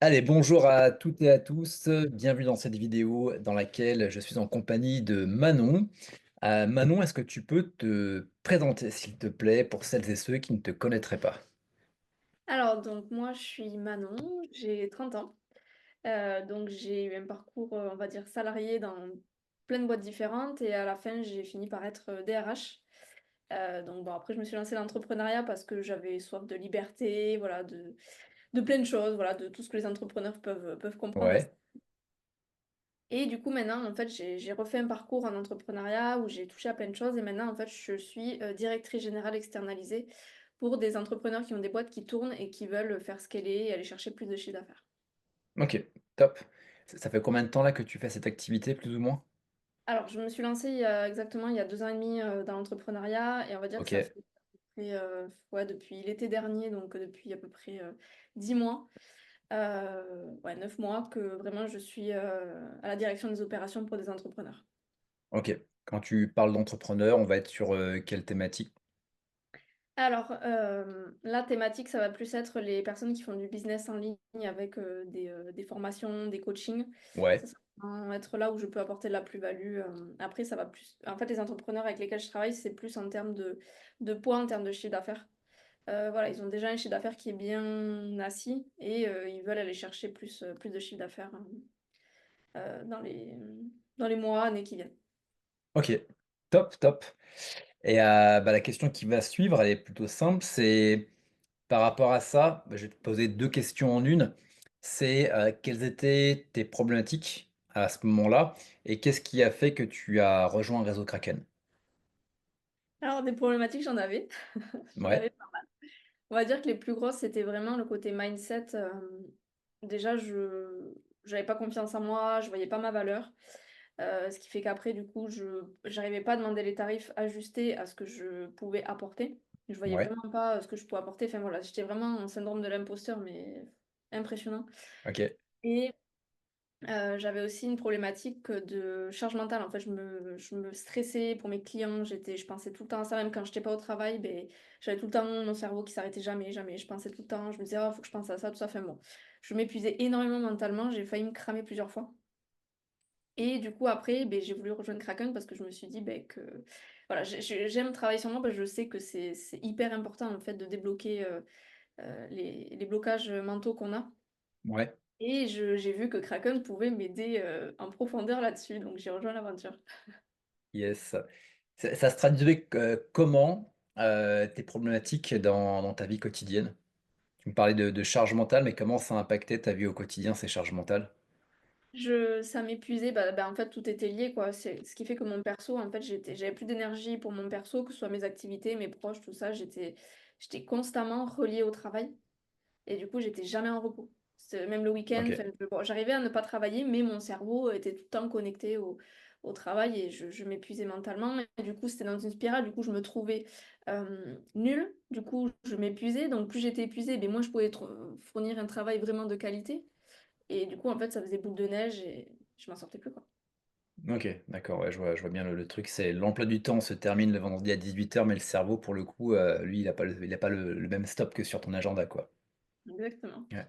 Allez, bonjour à toutes et à tous. Bienvenue dans cette vidéo dans laquelle je suis en compagnie de Manon. Manon, est-ce que tu peux te présenter, s'il te plaît, pour celles et ceux qui ne te connaîtraient pas? Alors donc moi je suis Manon, j'ai 30 ans. Donc j'ai eu un parcours, on va dire salarié dans plein de boîtes différentes et à la fin j'ai fini par être, DRH. Donc bon après je me suis lancée dans l'entrepreneuriat parce que j'avais soif de liberté, voilà, de plein de choses, voilà, de tout ce que les entrepreneurs peuvent comprendre à ce Ouais, et du coup maintenant en fait j'ai refait un parcours en entrepreneuriat où j'ai touché à plein de choses et maintenant en fait je suis, directrice générale externalisée pour des entrepreneurs qui ont des boîtes qui tournent et qui veulent faire scaler et aller chercher plus de chiffre d'affaires. ok, top. Ça fait combien de temps là que tu fais cette activité, plus ou moins? Alors, je me suis lancée il y a 2 ans et demi, dans l'entrepreneuriat et on va dire que Ok, ça fait, ouais, depuis l'été dernier, donc depuis à peu près, 10 mois, ouais 9 mois que vraiment je suis, à la direction des opérations pour des entrepreneurs. ok. Quand tu parles d'entrepreneur, on va être sur quelle thématique? Alors, la thématique, ça va plus être les personnes qui font du business en ligne avec, des formations, des coachings. Ouais, Ça va être là où je peux apporter de la plus-value, après ça va plus en fait, les entrepreneurs avec lesquels je travaille, c'est plus en termes de poids, en termes de chiffre d'affaires. Voilà, ils ont déjà un chiffre d'affaires qui est bien assis et ils veulent aller chercher plus de chiffre d'affaires, dans les mois, années qui viennent. ok, top, top. Et bah, la question qui va suivre, elle est plutôt simple, c'est par rapport à ça, bah, je vais te poser 2 questions en une. C'est, quelles étaient tes problématiques à ce moment-là? Et qu'est-ce qui a fait que tu as rejoint Réseau Kraken? Alors des problématiques, j'en avais. J'en Ouais, avais On va dire que les plus grosses, c'était vraiment le côté mindset. Déjà, je j'avais pas confiance en moi, je voyais pas ma valeur. Ce qui fait qu'après, du coup, je j'arrivais pas à demander les tarifs ajustés à ce que je pouvais apporter. Je voyais ouais, vraiment pas ce que je pouvais apporter. Enfin voilà, j'étais vraiment en syndrome de l'imposteur, mais impressionnant. OK, Et j'avais aussi une problématique, de charge mentale. En fait, je me stressais pour mes clients, je pensais tout le temps à ça, même quand j'étais pas au travail, beh, j'avais tout le temps mon cerveau qui s'arrêtait jamais, jamais. Je pensais tout le temps, je me disais: «Oh, faut que je pense à ça, tout ça». Enfin bon, je m'épuisais énormément mentalement, j'ai failli me cramer plusieurs fois et du coup après, beh, j'ai voulu rejoindre Kraken parce que je me suis dit, beh, que voilà, j'aime travailler sur moi parce que je sais que c'est hyper important, en fait, de débloquer, les blocages, mentaux qu'on a. ouais, Et j'ai vu que Kraken pouvait m'aider, en profondeur là-dessus, donc j'ai rejoint l'aventure. yes. Ça se traduisait comment, tes problématiques dans ta vie quotidienne? Tu me parlais de charge mentale, mais comment ça impactait ta vie au quotidien, ces charges mentales? Ça m'épuisait, en fait, tout était lié, quoi. C'est ce qui fait que mon perso, en fait, j'avais plus d'énergie pour mon perso, que ce soit mes activités, mes proches, tout ça. J'étais constamment reliée au travail et du coup, j'étais jamais en repos. Même le week-end, enfin, OK, bon, j'arrivais à ne pas travailler, mais mon cerveau était tout le temps connecté au travail et je m'épuisais mentalement. Et du coup, c'était dans une spirale. Du coup, je me trouvais nulle. Du coup, je m'épuisais. Donc, plus j'étais épuisée, moins je pouvais fournir un travail vraiment de qualité. Et du coup, en fait, ça faisait boule de neige et je m'en sortais plus, quoi. OK, d'accord, ouais, je vois bien le truc, c'est l'emploi du temps se termine le vendredi à 18h, mais le cerveau, pour le coup, lui, il a pas le même stop que sur ton agenda, quoi. Exactement. Ouais.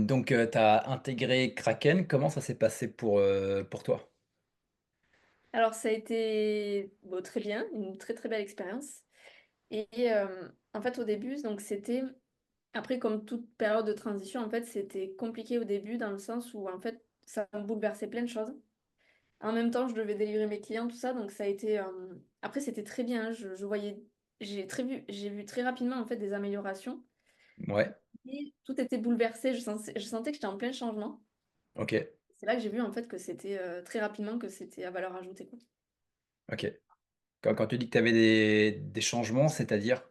Donc, tu as intégré Kraken. Comment ça s'est passé pour toi? Alors, ça a été bon, très bien, une très très belle expérience. Et en fait, au début, donc c'était après, comme toute période de transition, en fait, c'était compliqué au début dans le sens où, en fait, ça me bouleversait plein de choses. En même temps, je devais délivrer mes clients, tout ça, donc ça a été... Après, c'était très bien, je voyais... J'ai vu très rapidement, en fait, des améliorations. Ouais, Et tout était bouleversé, je sentais que j'étais en plein changement. OK, C'est là que j'ai vu, en fait, que c'était très rapidement que c'était à valeur ajoutée, quoi. OK. Quand tu dis que tu avais des changements, c'est-à-dire?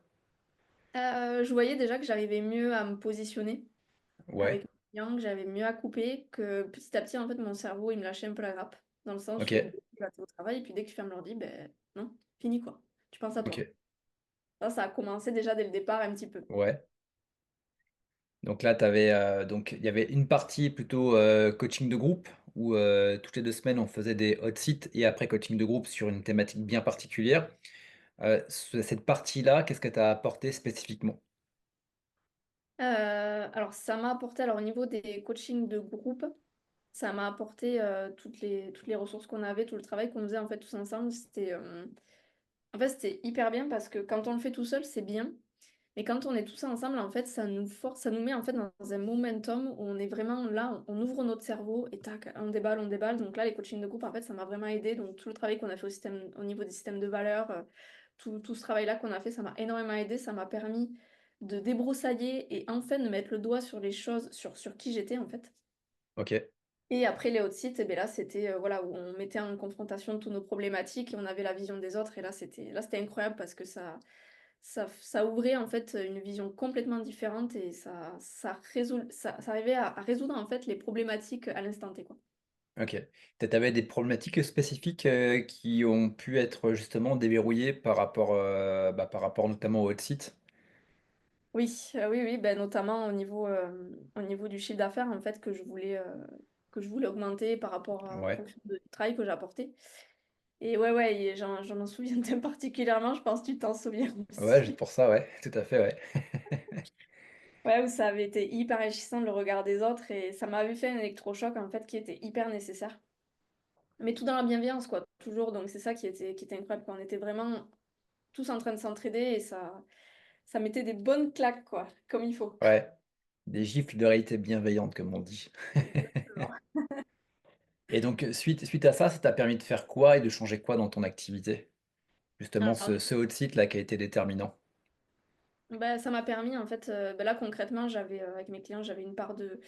Je voyais déjà que j'arrivais mieux à me positionner avec Ouais, mes clients, que j'avais mieux à couper, que petit à petit, en fait, mon cerveau, il me lâchait un peu la grappe, dans le sens où OK, tu vas au travail et puis dès que tu fermes l'ordi, ben non, fini quoi. Tu penses à toi. OK, Ça a commencé déjà dès le départ un petit peu. ouais. Donc là, tu avais, donc il y avait une partie plutôt, coaching de groupe où, toutes les 2 semaines, on faisait des hot sites et après coaching de groupe sur une thématique bien particulière. Cette partie-là, qu'est-ce que tu as apporté spécifiquement? Alors ça m'a apporté alors au niveau des coachings de groupe, ça m'a apporté, toutes les ressources qu'on avait, tout le travail qu'on faisait en fait tous ensemble. En fait, c'était hyper bien parce que quand on le fait tout seul, c'est bien. Mais quand on est tous ensemble, en fait, ça nous force, ça nous met en fait dans un momentum où on est vraiment là, on ouvre notre cerveau et tac, on déballe, on déballe. Donc là, les coachings de groupe, en fait, ça m'a vraiment aidé. Donc tout le travail qu'on a fait au niveau des systèmes de valeurs, tout ce travail-là qu'on a fait, ça m'a énormément aidé. Ça m'a permis de débroussailler et enfin de mettre le doigt sur les choses, sur qui j'étais en fait. OK. Et après les hot sites, et ben là, c'était voilà, où on mettait en confrontation toutes nos problématiques et on avait la vision des autres. Et là, c'était incroyable parce que ça ouvrait en fait une vision complètement différente et ça arrivait à résoudre en fait les problématiques à l'instant T, quoi. OK. Tu avais des problématiques spécifiques, qui ont pu être justement déverrouillées par rapport notamment au hot site? Oui, oui, oui, ben, notamment au niveau du chiffre d'affaires en fait que je voulais augmenter par rapport en Ouais. fonction du travail que j'apportais. Et ouais, ouais, et j'en m'en souviens particulièrement, je pense que tu t'en souviens Ouais, juste aussi. pour ça, ouais, tout à fait, ouais. Ouais, où ça avait été hyper enrichissant le regard des autres et ça m'avait fait un électrochoc en fait qui était hyper nécessaire. Mais tout dans la bienveillance, quoi, toujours. Donc c'est ça qui était incroyable, quoi. On était vraiment tous en train de s'entraider et ça mettait des bonnes claques, quoi, comme il faut. Ouais, des gifles de réalité bienveillante comme on dit. Exactement. Et donc, suite à ça, ça t'a permis de faire quoi et de changer quoi dans ton activité? Justement Alors, ce hot site là qui a été déterminant? bah, ça m'a permis, en fait, bah, là, concrètement, avec mes clients, j'avais une part de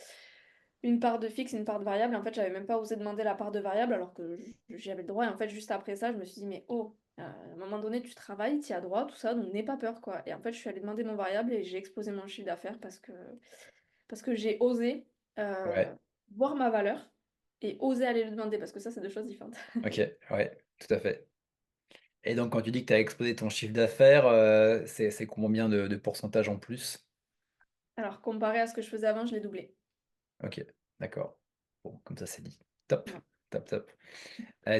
fixe, une part de variable. En fait, j'avais même pas osé demander la part de variable alors que j'y avais le droit. Et en fait, juste après ça, je me suis dit, mais oh, à un moment donné, tu travailles, tu y as droit, tout ça, donc n'aie pas peur, quoi. Et en fait, je suis allée demander mon variable et j'ai explosé mon chiffre d'affaires parce que j'ai osé Ouais, voir ma valeur et oser aller le demander parce que ça, c'est deux choses différentes. OK, ouais, tout à fait. Et donc quand tu dis que tu as explosé ton chiffre d'affaires, c'est combien de pourcentage en plus? Alors, comparé à ce que je faisais avant, je l'ai doublé. OK, d'accord. Bon, comme ça, c'est dit. Top, Ouais. top, top.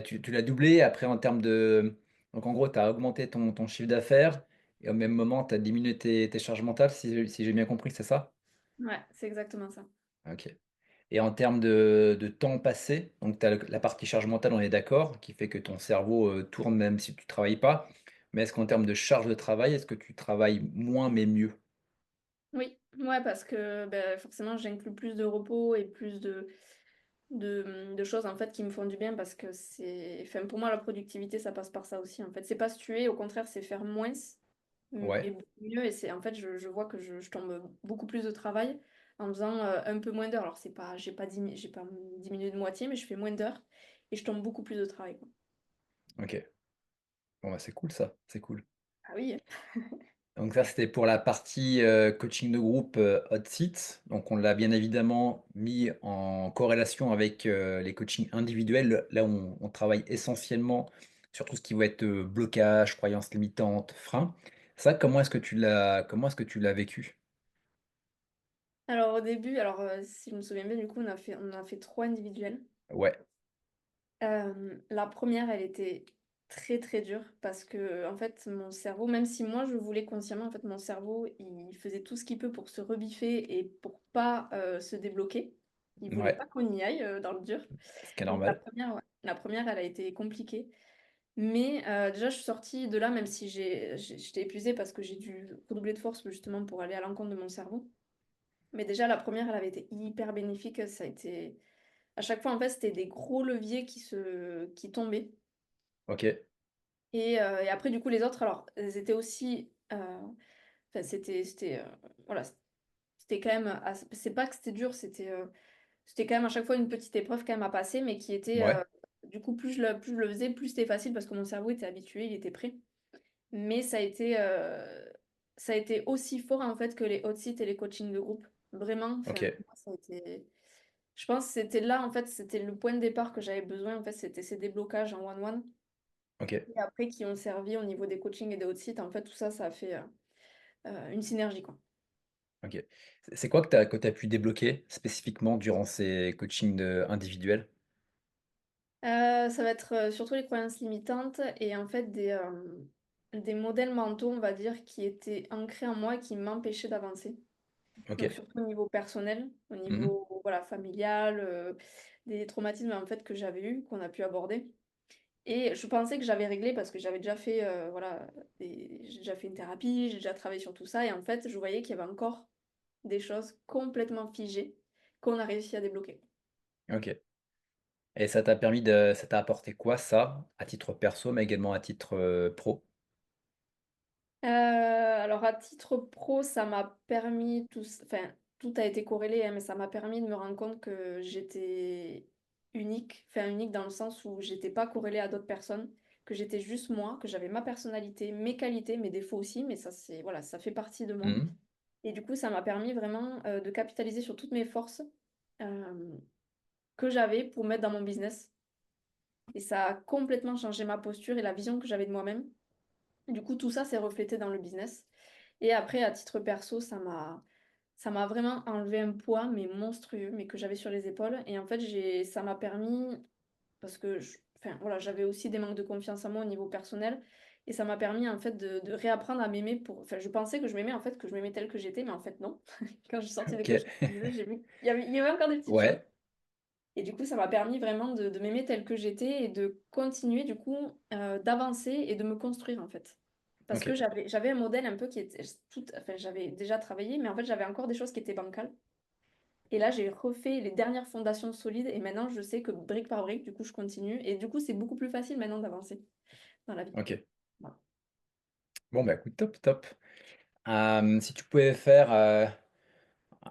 Tu l'as doublé après en termes de donc en gros, tu as augmenté ton chiffre d'affaires et au même moment, tu as diminué tes charges mentales si j'ai bien compris, c'est ça? Ouais, c'est exactement ça. OK. Et en termes de temps passé, donc tu as la partie charge mentale, on est d'accord, qui fait que ton cerveau, tourne même si tu travailles pas. Mais est-ce qu'en termes de charge de travail, est-ce que tu travailles moins mais mieux? Oui, ouais, parce que ben, forcément, j'inclus plus de repos et plus de choses en fait qui me font du bien parce que enfin, pour moi, la productivité, ça passe par ça aussi. En fait, c'est pas se tuer, au contraire, c'est faire moins, mais Ouais, beaucoup mieux. Et en fait, je vois que je tombe beaucoup plus de travail en faisant un peu moins d'heures. Alors, j'ai pas diminué de moitié, mais je fais moins d'heures et je tombe beaucoup plus de travail, quoi. OK. Bon, bah, c'est cool ça, c'est cool. Ah oui. Donc ça, c'était pour la partie, coaching de groupe, hot seat. Donc on l'a bien évidemment mis en corrélation avec, les coachings individuels. Là, on travaille essentiellement sur tout ce qui va être, blocage, croyances limitantes, freins. Ça, comment est-ce que tu l'as vécu? Alors au début, si je me souviens bien, du coup, on a fait 3 individuels. Ouais, La première, elle était très, très dure parce que en fait, mon cerveau, même si moi je voulais consciemment, en fait, mon cerveau, il faisait tout ce qu'il peut pour se rebiffer et pour pas, se débloquer. Il voulait ouais, pas qu'on y aille, dans le dur. ce qui est Donc la normal. première, ouais, la première, elle a été compliquée. Mais, déjà, je suis sortie de là, même si j'étais épuisée parce que j'ai dû redoubler de force, justement, pour aller à l'encontre de mon cerveau. Mais déjà, la première, elle avait été hyper bénéfique. Ça a été à chaque fois, en fait, c'était des gros leviers qui tombaient. OK, Et après, du coup, les autres, alors, elles étaient aussi. Enfin, voilà, c'était quand même. C'est pas que c'était dur, c'était quand même à chaque fois une petite épreuve quand même à passer, mais qui était. ouais, Du coup, plus je le faisais, plus c'était facile parce que mon cerveau était habitué, il était prêt. Mais ça a été aussi fort en fait que les hot sites et les coachings de groupe. Vraiment, enfin, OK, moi, ça a été. Je pense que c'était là, en fait, c'était le point de départ que j'avais besoin. En fait, c'était ces déblocages en one-one. OK, Et après, qui ont servi au niveau des coachings et des hot sites. En fait, tout ça, ça a fait une synergie, quoi. OK. C'est quoi que tu as pu débloquer spécifiquement durant ces coachings individuels? Ça va être surtout les croyances limitantes et en fait des modèles mentaux, on va dire, qui étaient ancrés en moi et qui m'empêchaient d'avancer. Donc OK. surtout au niveau personnel, au Mmh. niveau, voilà, familial, des traumatismes, en fait, que j'avais eus, qu'on a pu aborder et je pensais que j'avais réglé parce que j'avais déjà fait, voilà, j'ai déjà fait une thérapie, j'ai déjà travaillé sur tout ça et en fait, je voyais qu'il y avait encore des choses complètement figées qu'on a réussi à débloquer. OK. Et ça t'a apporté quoi ça, à titre perso, mais également à titre, pro? Alors à titre pro, ça m'a permis enfin, tout a été corrélé, hein, mais ça m'a permis de me rendre compte que j'étais unique, enfin unique dans le sens où j'étais pas corrélée à d'autres personnes, que j'étais juste moi, que j'avais ma personnalité, mes qualités, mes défauts aussi, mais ça c'est voilà, ça fait partie de moi Mmh. et du coup, ça m'a permis vraiment, de capitaliser sur toutes mes forces, hem, que j'avais pour mettre dans mon business et ça a complètement changé ma posture et la vision que j'avais de moi-même. Du coup, tout ça s'est reflété dans le business et après à titre perso, ça m'a vraiment enlevé un poids, mais monstrueux, mais que j'avais sur les épaules et en fait, ça m'a permis parce que enfin voilà, j'avais aussi des manques de confiance en moi au niveau personnel et ça m'a permis en fait de réapprendre à m'aimer enfin je pensais que je m'aimais en fait, que je m'aimais telle que j'étais, mais en fait non. Quand j'ai sorti des OK. coachings individuels, j'ai vu qu'il y avait encore des petites choses Ouais, et du coup, ça m'a permis vraiment de m'aimer telle que j'étais et de continuer du coup, d'avancer et de me construire en fait. Parce que OK, j'avais un modèle un peu qui était tout enfin j'avais déjà travaillé, mais en fait j'avais encore des choses qui étaient bancales et là, j'ai refait les dernières fondations solides et maintenant je sais que brique par brique, du coup, je continue et du coup, c'est beaucoup plus facile maintenant d'avancer dans la vie. OK. Voilà. Bon, bah, écoute, top, top. Si tu pouvais faire,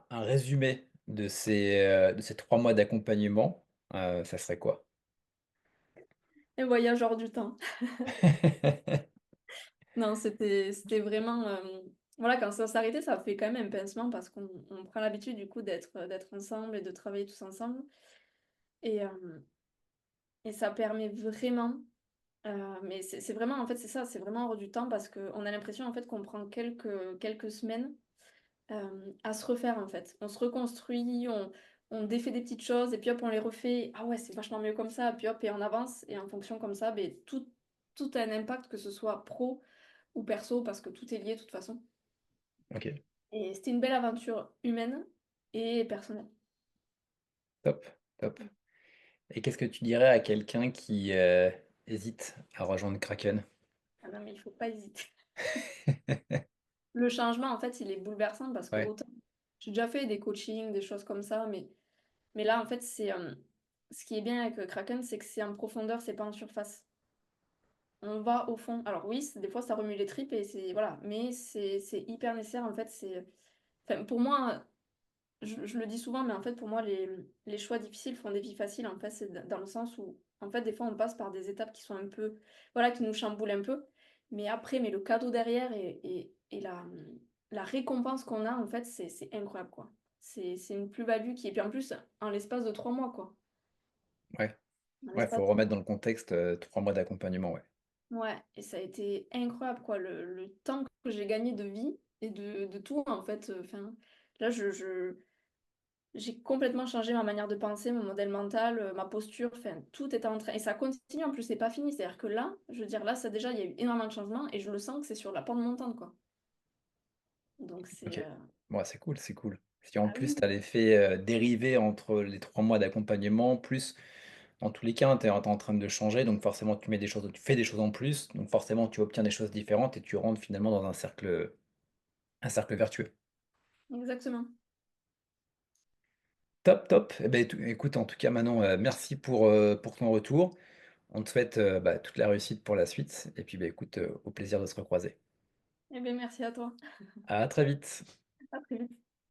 un résumé de ces 3 mois d'accompagnement, ça serait quoi? Un voyage hors du temps. Non, c'était vraiment, voilà, quand ça s'est arrêté, ça fait quand même un pincement parce qu'on prend l'habitude du coup d'être ensemble et de travailler tous ensemble et et ça permet vraiment, mais c'est vraiment en fait, c'est ça, c'est vraiment hors du temps parce qu'on a l'impression en fait qu'on prend quelques semaines, à se refaire en fait. On se reconstruit, on défait des petites choses et puis hop, on les refait. Ah ouais, c'est vachement mieux comme ça, puis hop et on avance et en fonction comme ça, beh, tout a un impact que ce soit pro ou perso parce que tout est lié de toute façon. OK, Et c'était une belle aventure humaine et personnelle. top, top. Et qu'est-ce que tu dirais à quelqu'un qui, hésite à rejoindre Kraken? Ah non, mais il faut pas hésiter. Le changement, en fait, il est bouleversant parce que Ouais, autant j'ai déjà fait des coachings, des choses comme ça, mais là, en fait, ce qui est bien avec, Kraken, c'est que c'est en profondeur, c'est pas en surface. On va au fond. Alors oui, des fois, ça remue les tripes et c'est voilà, mais c'est hyper nécessaire, en fait, enfin, pour moi, je le dis souvent, mais en fait, pour moi, les choix difficiles font des vies faciles. En fait, c'est dans le sens où, en fait, des fois, on passe par des étapes qui sont un peu, voilà, qui nous chamboulent un peu. Mais après, mais le cadeau derrière et la récompense qu'on a, en fait, c'est incroyable, quoi. C'est une plus-value qui, et puis en plus, en l'espace de 3 mois, quoi. ouais, En ouais, l'espace faut de... remettre dans le contexte, 3 mois d'accompagnement, ouais. Ouais, et ça a été incroyable, quoi. Le temps que j'ai gagné de vie et de tout, en fait. Enfin, là, j'ai complètement changé ma manière de penser, mon modèle mental, ma posture, enfin tout est en train et ça continue en plus, c'est pas fini. C'est-à-dire que là, je veux dire là, ça déjà, il y a eu énormément de changements et je le sens que c'est sur la pente montante, quoi. Donc OK. Bon, c'est cool, c'est cool. Si en ah plus tu oui, as l'effet, dérivé entre les 3 mois d'accompagnement, plus dans tous les cas, tu es en train de changer, donc forcément tu fais des choses en plus, donc forcément tu obtiens des choses différentes et tu rentres finalement dans un cercle vertueux. exactement. Top, top. Eh beh, écoute, en tout cas Manon, merci pour ton retour. On te souhaite, bah, toute la réussite pour la suite et puis, bah, écoute, au plaisir de se recroiser. Eh bien merci à toi. À très vite. À très vite.